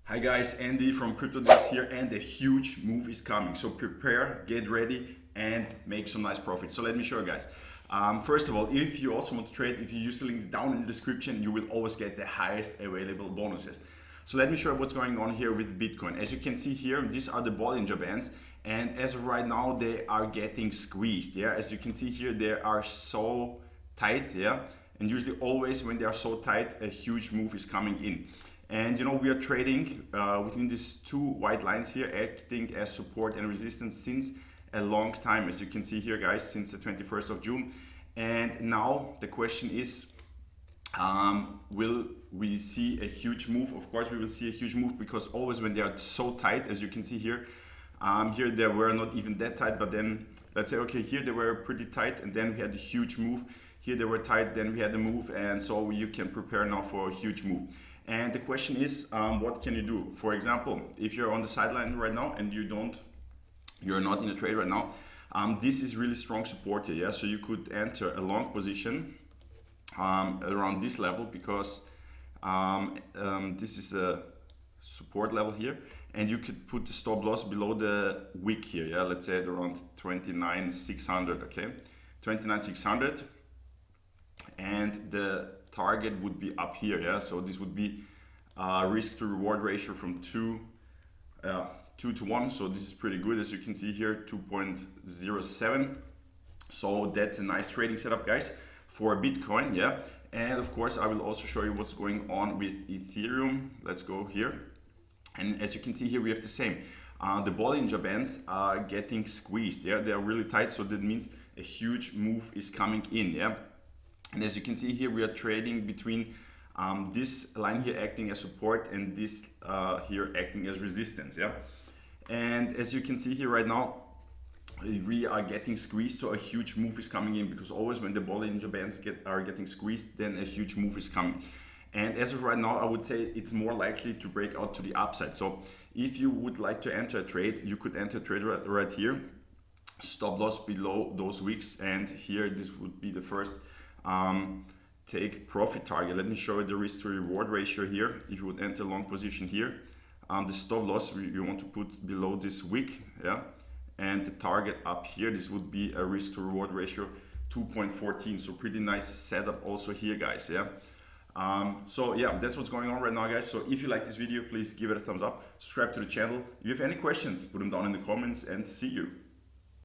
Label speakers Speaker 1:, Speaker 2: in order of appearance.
Speaker 1: Hi guys, Andy from Crypto Deals here, and a huge move is coming. So prepare, get ready, and make some nice profits. So let me show you guys. First of all, if you also want to trade, if you use the links down in the description, you will always get the highest available bonuses. So let me show you what's going on here with Bitcoin. As you can see here, these are the Bollinger Bands, and as of right now, they are getting squeezed. Yeah, as you can see here, they are so tight. Yeah, and usually always when they are so tight, a huge move is coming in. And you know, we are trading within these two white lines here, acting as support and resistance since a long time, as you can see here, guys, since the 21st of June. And now the question is, will we see a huge move? Of course we will see a huge move, because always when they are so tight, as you can see here, here they were not even that tight, but then let's say, okay, here they were pretty tight, and then we had a huge move. Here they were tight, then we had a move, and so you can prepare now for a huge move. And the question is, what can you do? For example, if you're on the sideline right now and you're not in a trade right now, this is really strong support here. Yeah, so you could enter a long position around this level, because this is a support level here, and you could put the stop loss below the wick here. Yeah, let's say at around 29,600. Okay, 29,600, and the target would be up here. Yeah, so this would be risk to reward ratio from 2 to 1. So this is pretty good, as you can see here, 2.07. So that's a nice trading setup, guys, for Bitcoin. Yeah, and of course I will also show you what's going on with Ethereum. Let's go here, and as you can see here, we have the same. The Bollinger Bands are getting squeezed. Yeah, they are really tight, so that means a huge move is coming in. Yeah, and as you can see here, we are trading between this line here acting as support and this here acting as resistance. Yeah, and as you can see here right now, we are getting squeezed, so a huge move is coming in, because always when the Bollinger Bands are getting squeezed, then a huge move is coming. And as of right now, I would say it's more likely to break out to the upside. So if you would like to enter a trade, you could enter a trade right here, stop loss below those wicks, and here this would be the first take profit target. Let me show you the risk to reward ratio here. If you would enter long position here, the stop loss you want to put below this wick. Yeah, and the target up here, this would be a risk to reward ratio 2.14. So pretty nice setup also here, guys. Yeah, so yeah, that's what's going on right now, guys. So if you like this video, please give it a thumbs up, subscribe to the channel. If you have any questions, put them down in the comments, and see you.